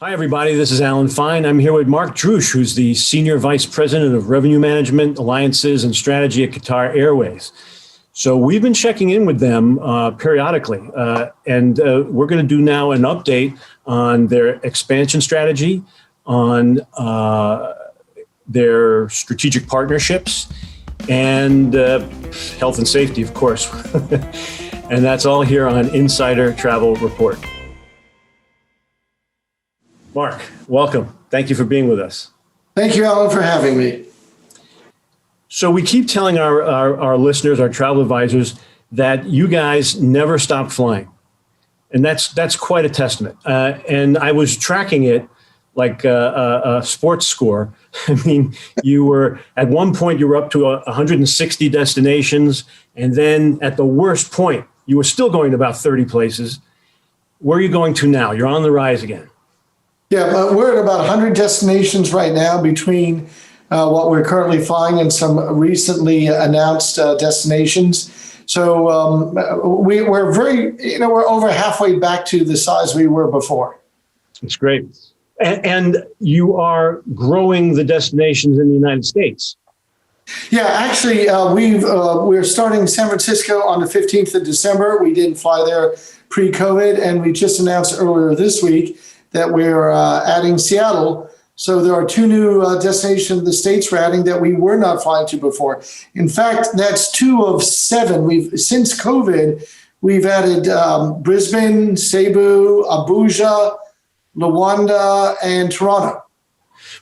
Hi, everybody. This is Alan Fine. I'm here with Mark Drusch, who's the Senior Vice President of Revenue Management, Alliances, and Strategy at Qatar Airways. So we've been checking in with them periodically, and we're going to do now an update on their expansion strategy, on their strategic partnerships, and health and safety, of course. And that's all here on Insider Travel Report. Mark, welcome. Thank you for being with us. Thank you, Alan, for having me. So we keep telling our listeners, our travel advisors, that you guys never stopped flying. And that's quite a testament. And I was tracking it like a sports score. I mean, at one point, you were up to 160 destinations. And then at the worst point, you were still going to about 30 places. Where are you going to now? You're on the rise again. Yeah, we're at about 100 destinations right now between what we're currently flying and some recently announced destinations. So we're we're over halfway back to the size we were before. That's great. And you are growing the destinations in the United States. Yeah, actually, we're starting San Francisco on the 15th of December. We didn't fly there pre-COVID, and we just announced earlier this week that we're adding Seattle. So there are two new destinations in the States we're adding that we were not flying to before. In fact, that's 2 of 7. Since COVID, we've added Brisbane, Cebu, Abuja, Luanda, and Toronto.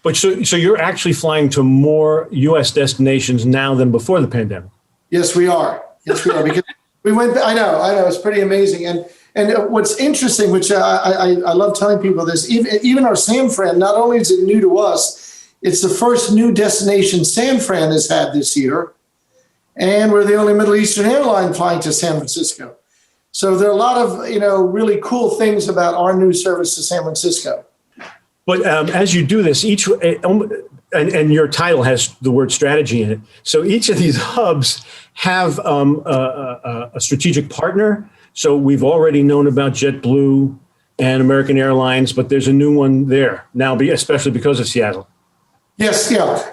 But so you're actually flying to more U.S. destinations now than before the pandemic? Yes, we are. Yes, we are. Because we went. I know. It's pretty amazing. And what's interesting, which I love telling people this, even our San Fran, not only is it new to us, it's the first new destination San Fran has had this year. And we're the only Middle Eastern airline flying to San Francisco. So there are a lot of, really cool things about our new service to San Francisco. But as you do this, and your title has the word strategy in it. So each of these hubs have a strategic partner. So we've already known about JetBlue and American Airlines, but there's a new one there now, especially because of Seattle. Yes, yeah.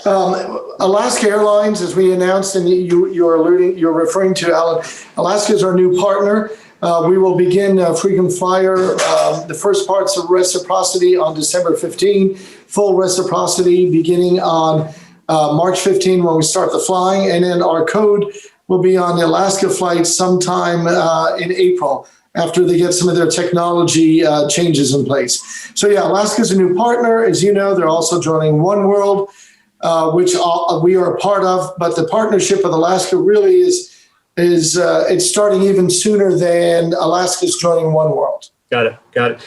Alaska Airlines, as we announced, and you're referring to, Alan, Alaska is our new partner. We will begin frequent flyer, the first parts of reciprocity on December 15, full reciprocity beginning on March 15 when we start the flying, and then our code will be on the Alaska flight sometime in April after they get some of their technology changes in place. So yeah, Alaska's a new partner. As you know, they're also joining One World, which we are a part of, but the partnership with Alaska really is it's starting even sooner than Alaska's joining One World. Got it.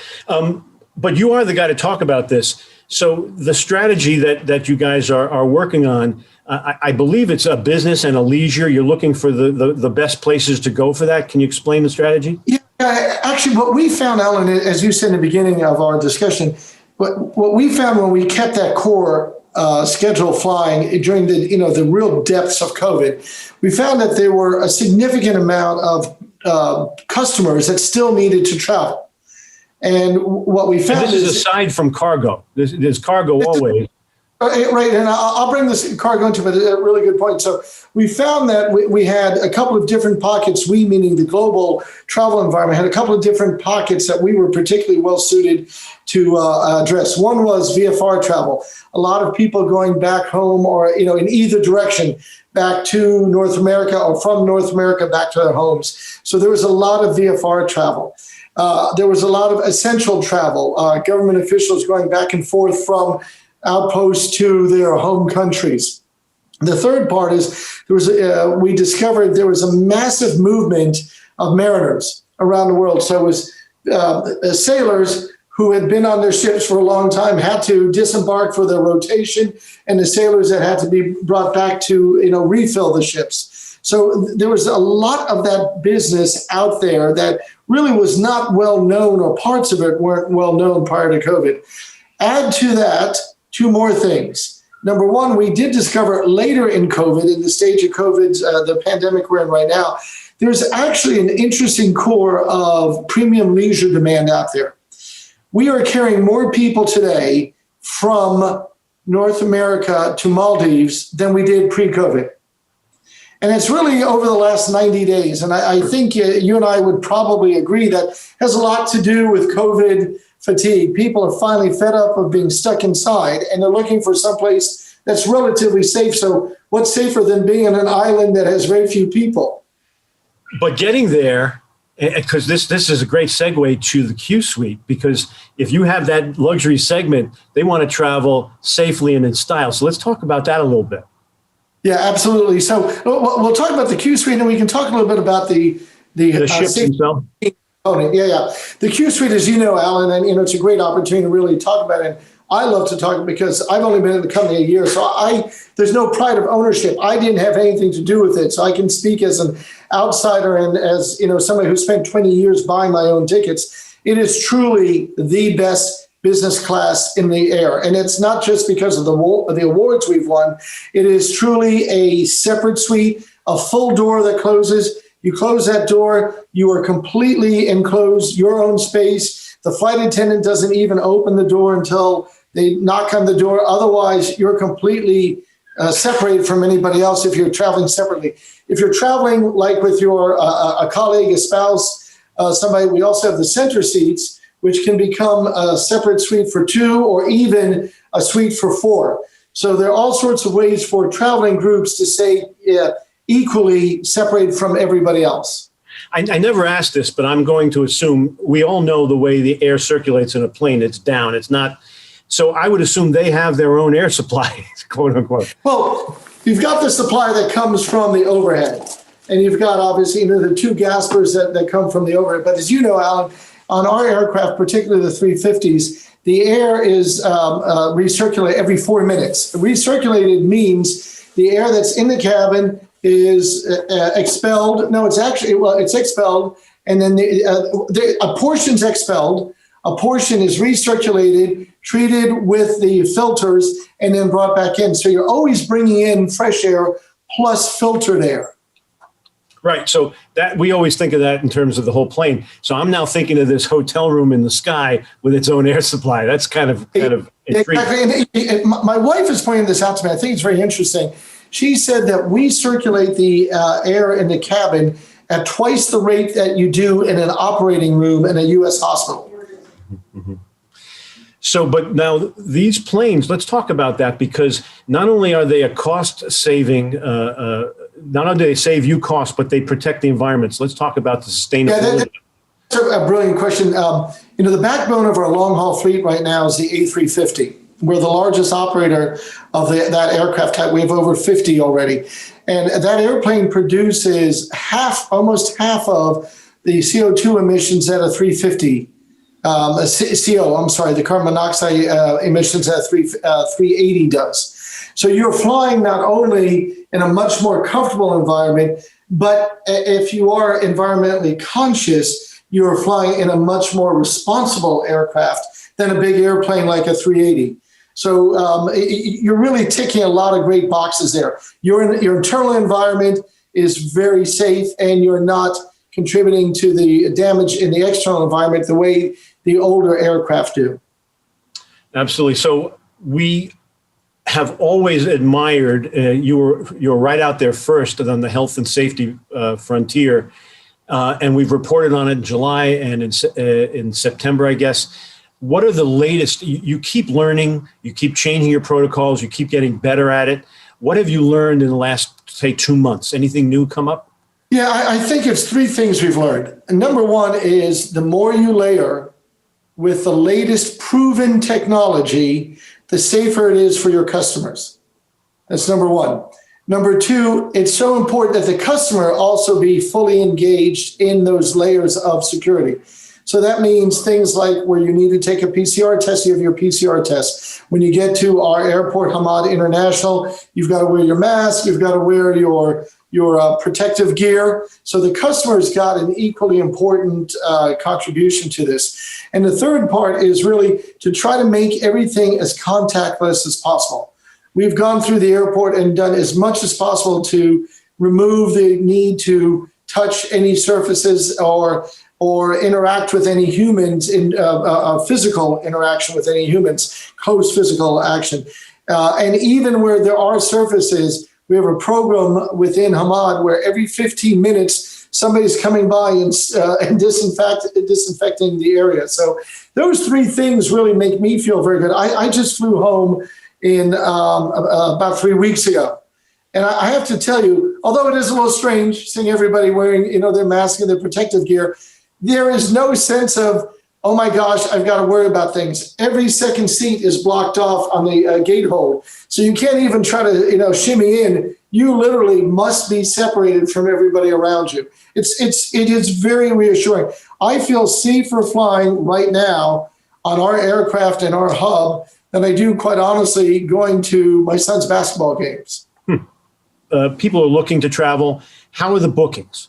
But you are the guy to talk about this. So the strategy that you guys are working on, I believe it's a business and a leisure. You're looking for the best places to go for that. Can you explain the strategy? Yeah, actually, what we found, Alan, as you said in the beginning of our discussion, what we found when we kept that core schedule flying during the real depths of COVID, we found that there were a significant amount of customers that still needed to travel. And what we found is aside from cargo, there's cargo always. Right, and I'll bring this cargo into it, a really good point. So we found that we had a couple of different pockets, we meaning the global travel environment, had a couple of different pockets that we were particularly well suited to address. One was VFR travel. A lot of people going back home or, in either direction, back to North America or from North America back to their homes. So there was a lot of VFR travel. There was a lot of essential travel, government officials going back and forth from outposts to their home countries. The third part is we discovered there was a massive movement of mariners around the world. So it was sailors who had been on their ships for a long time had to disembark for their rotation, and the sailors that had to be brought back to refill the ships. So there was a lot of that business out there that really was not well known, or parts of it weren't well known prior to COVID. Add to that 2 more things. Number one, we did discover later in COVID, in the stage of COVID, the pandemic we're in right now, there's actually an interesting core of premium leisure demand out there. we are carrying more people today from North America to Maldives than we did pre-COVID. And it's really over the last 90 days. And I think you and I would probably agree that has a lot to do with COVID fatigue. People are finally fed up of being stuck inside, and they're looking for someplace that's relatively safe. So what's safer than being on an island that has very few people? But getting there, because this is a great segue to the Q Suite, because if you have that luxury segment, they want to travel safely and in style. So let's talk about that a little bit. Yeah, absolutely. So we'll talk about the Q Suite, and we can talk a little bit about the ships themselves. Yeah. The Q Suite, as you know, Alan, and it's a great opportunity to really talk about it. And I love to talk because I've only been in the company a year, so there's no pride of ownership. I didn't have anything to do with it, so I can speak as an outsider and as somebody who spent 20 years buying my own tickets. It is truly the best business class in the air, and it's not just because of the awards we've won. It is truly a separate suite, a full door that closes. You close that door, you are completely enclosed, your own space. The flight attendant doesn't even open the door until they knock on the door. Otherwise, you're completely separated from anybody else if you're traveling separately. If you're traveling like with your a colleague, a spouse, somebody, we also have the center seats, which can become a separate suite for two or even a suite for four. So there are all sorts of ways for traveling groups to stay equally separated from everybody else. I never asked this, but I'm going to assume we all know the way the air circulates in a plane. It's down. It's not. So I would assume they have their own air supply, quote unquote. Well, you've got the supply that comes from the overhead. And you've got, obviously, the two gaspers that come from the overhead. But as you know, Alan, on our aircraft, particularly the 350s, the air is recirculated every 4 minutes. Recirculated means the air that's in the cabin is expelled. No, it's expelled, and then a portion's expelled, a portion is recirculated, treated with the filters, and then brought back in. So you're always bringing in fresh air plus filtered air. Right. So that we always think of that in terms of the whole plane. So I'm now thinking of this hotel room in the sky with its own air supply. That's kind of intriguing. Exactly. And my wife is pointing this out to me. I think it's very interesting. She said that we circulate the air in the cabin at twice the rate that you do in an operating room in a U.S. hospital. Mm-hmm. So, but now these planes, let's talk about that, because not only are they a cost saving, not only do they save you cost, but they protect the environment. So let's talk about the sustainability. Yeah, that's a brilliant question. The backbone of our long haul fleet right now is the A350. We're the largest operator of that aircraft type. We have over 50 already. And that airplane produces almost half of the CO2 emissions that a 350, the carbon monoxide emissions that a 380 does. So you're flying not only in a much more comfortable environment, but if you are environmentally conscious, you're flying in a much more responsible aircraft than a big airplane like a 380. So you're really ticking a lot of great boxes there. Your internal environment is very safe, and you're not contributing to the damage in the external environment the way the older aircraft do. Absolutely. So we have always admired, you're right out there first on the health and safety frontier. And we've reported on it in July and in September, I guess. What are the latest? You keep learning, you keep changing your protocols, you keep getting better at it. What have you learned in the last, say, 2 months? Anything new come up? Yeah, I think it's three things we've learned. And number one is the more you layer with the latest proven technology, the safer it is for your customers. That's number one. Number two, it's so important that the customer also be fully engaged in those layers of security. So that means things like where you need to take a PCR test, you have your PCR test. When you get to our airport, Hamad International, you've got to wear your mask, you've got to wear your protective gear. So the customer's got an equally important contribution to this. And the third part is really to try to make everything as contactless as possible. We've gone through the airport and done as much as possible to remove the need to touch any surfaces or or interact with any humans in physical interaction with any humans, close physical action. And even where there are surfaces, we have a program within Hamad where every 15 minutes, somebody's coming by and disinfecting the area. So those three things really make me feel very good. I just flew home in about 3 weeks ago. And I have to tell you, although it is a little strange seeing everybody wearing, their mask and their protective gear, there is no sense of, oh my gosh, I've got to worry about things. Every second seat is blocked off on the gate hold. So you can't even try to, shimmy in. You literally must be separated from everybody around you. It is very reassuring. I feel safer flying right now on our aircraft and our hub than I do, quite honestly, going to my son's basketball games. People are looking to travel. How are the bookings?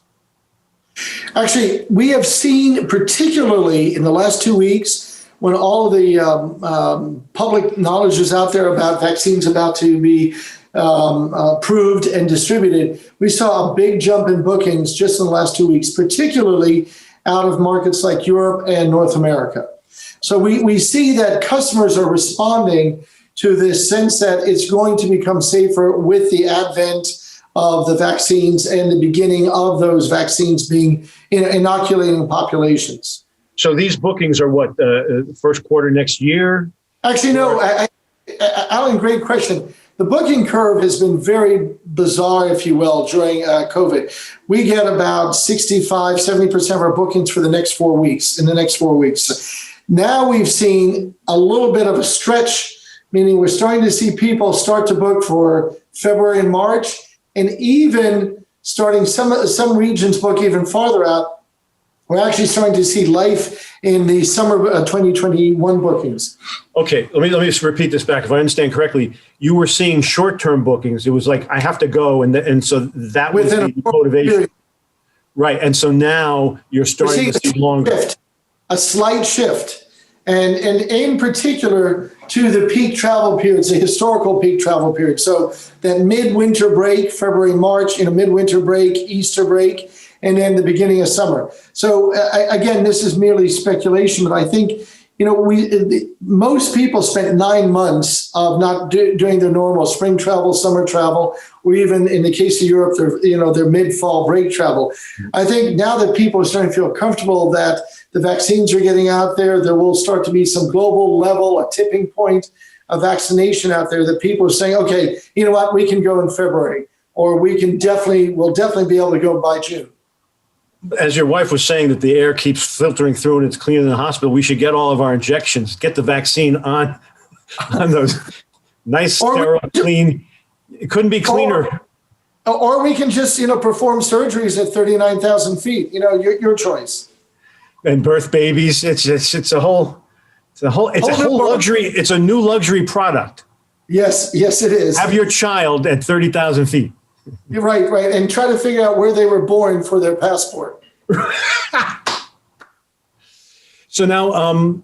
Actually, we have seen, particularly in the last 2 weeks, when all of the public knowledge is out there about vaccines about to be approved and distributed, we saw a big jump in bookings just in the last 2 weeks, particularly out of markets like Europe and North America. So we see that customers are responding to this sense that it's going to become safer with the advent of the vaccines and the beginning of those vaccines being inoculating populations. So these bookings are what, first quarter next year? Actually, no, Alan, great question. The booking curve has been very bizarre, if you will, during COVID. We get about 65, 70% of our bookings for the next 4 weeks, in the next 4 weeks. Now we've seen a little bit of a stretch, meaning we're starting to see people start to book for February and March, and even starting some regions book even farther out. We're actually starting to see life in the summer 2021 bookings. Okay, let me just repeat this back. If I understand correctly, you were seeing short-term bookings. It was like, I have to go, and so that was the motivation. Period. Right, and so now you're starting to see longer. A slight shift, and in particular to the peak travel periods, the historical peak travel period. So that midwinter break, February, March, midwinter break, Easter break, and then the beginning of summer. So again, this is merely speculation, but I think most people spent 9 months of not doing their normal spring travel, summer travel, or even in the case of Europe, their mid-fall break travel. I think now that people are starting to feel comfortable that the vaccines are getting out there, there will start to be some global level, a tipping point of vaccination out there that people are saying, okay, you know what, we can go in February, or we'll definitely be able to go by June. As your wife was saying that the air keeps filtering through and it's cleaner in the hospital, we should get all of our injections, get the vaccine on those nice, sterile, clean. It couldn't be cleaner. Or we can just, perform surgeries at 39,000 feet. Your choice. And birth babies. It's a whole luxury. It's a new luxury product. Yes, it is. Have your child at 30,000 feet. You're right. And try to figure out where they were born for their passport. So now,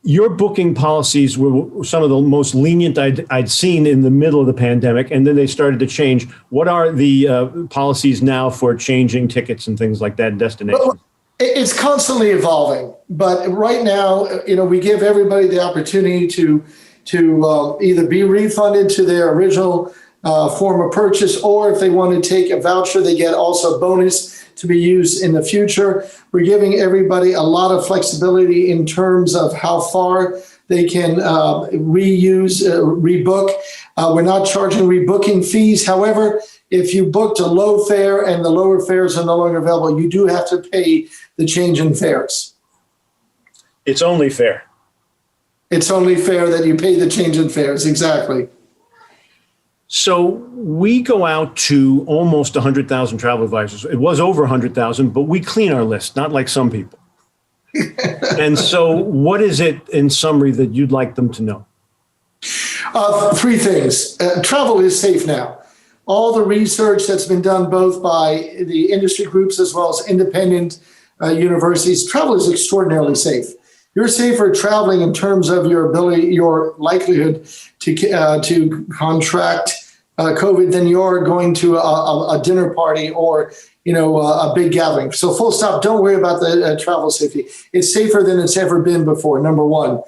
your booking policies were some of the most lenient I'd seen in the middle of the pandemic, and then they started to change. What are the policies now for changing tickets and things like that, destinations? Well, it's constantly evolving, but right now, we give everybody the opportunity to either be refunded to their original form of purchase, or if they want to take a voucher, they get also a bonus to be used in the future. We're giving everybody a lot of flexibility in terms of how far they can rebook. We're not charging rebooking fees. However, if you booked a low fare and the lower fares are no longer available, you do have to pay the change in fares. It's only fair. It's only fair that you pay the change in fares. Exactly. So we go out to almost 100,000 travel advisors. It was over 100,000, but we clean our list, not like some people. And so what is it in summary that you'd like them to know? 3 things. Travel is safe now. All the research that's been done both by the industry groups as well as independent universities, travel is extraordinarily safe. You're safer traveling in terms of your ability, your likelihood to contract COVID than you're going to a dinner party or, a big gathering. So full stop, don't worry about the travel safety. It's safer than it's ever been before, number one.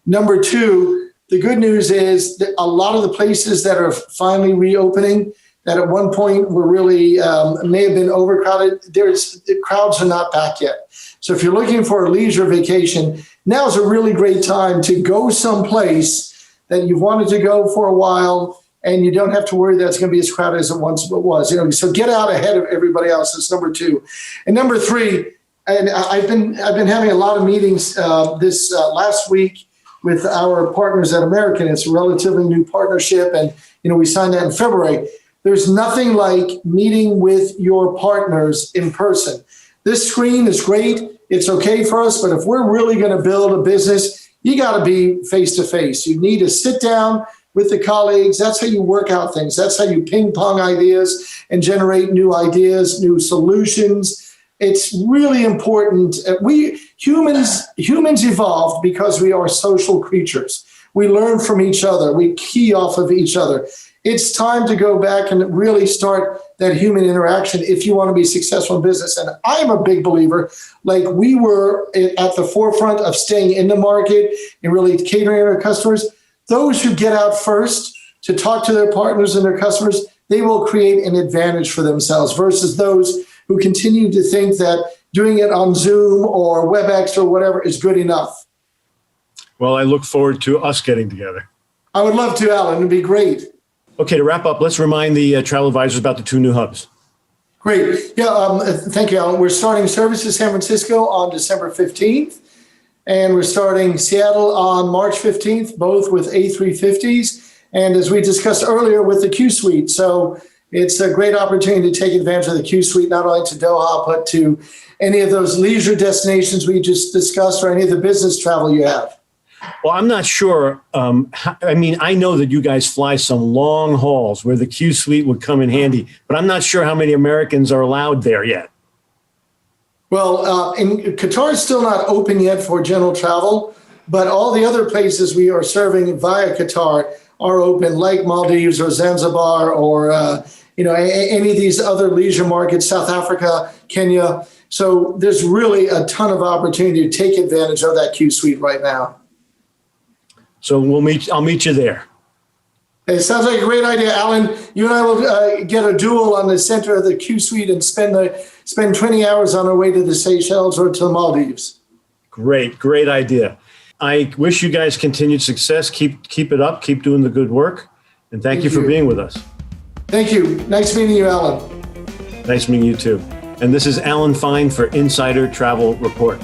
Number two, the good news is that a lot of the places that are finally reopening that at one point were really may have been overcrowded, the crowds are not back yet. So if you're looking for a leisure vacation, now is a really great time to go someplace that you've wanted to go for a while, and you don't have to worry that it's going to be as crowded as it once was. So get out ahead of everybody else. That's number two. And number three, and I've been having a lot of meetings this last week with our partners at American. It's a relatively new partnership, and we signed that in February. There's nothing like meeting with your partners in person. This screen is great. It's okay for us, but if we're really going to build a business, you got to be face to face. You need to sit down with the colleagues. That's how you work out things. That's how you ping pong ideas and generate new ideas, new solutions. It's really important. Humans evolved because we are social creatures. We learn from each other. We key off of each other. It's time to go back and really start that human interaction if you want to be successful in business. And I'm a big believer, like we were at the forefront of staying in the market and really catering our customers. Those who get out first to talk to their partners and their customers, they will create an advantage for themselves versus those who continue to think that doing it on Zoom or WebEx or whatever is good enough. Well, I look forward to us getting together. I would love to, Alan. It'd be great. Okay, to wrap up, let's remind the travel advisors about the two new hubs. Great. Yeah, thank you, Alan. We're starting service to San Francisco on December 15th, and we're starting Seattle on March 15th, both with A350s, and as we discussed earlier, with the Q Suite. So it's a great opportunity to take advantage of the Q Suite, not only to Doha, but to any of those leisure destinations we just discussed or any of the business travel you have. Well, I'm not sure. I know that you guys fly some long hauls where the Q Suite would come in handy, but I'm not sure how many Americans are allowed there yet. Well, Qatar is still not open yet for general travel, but all the other places we are serving via Qatar are open, like Maldives or Zanzibar or any of these other leisure markets, South Africa, Kenya. So there's really a ton of opportunity to take advantage of that Q Suite right now. So I'll meet you there. It sounds like a great idea, Alan. You and I will get a duel on the center of the Q Suite and spend 20 hours on our way to the Seychelles or to the Maldives. Great idea. I wish you guys continued success. Keep it up. Keep doing the good work. And thank you for being with us. Thank you. Nice meeting you, Alan. Nice meeting you too. And this is Alan Fine for Insider Travel Report.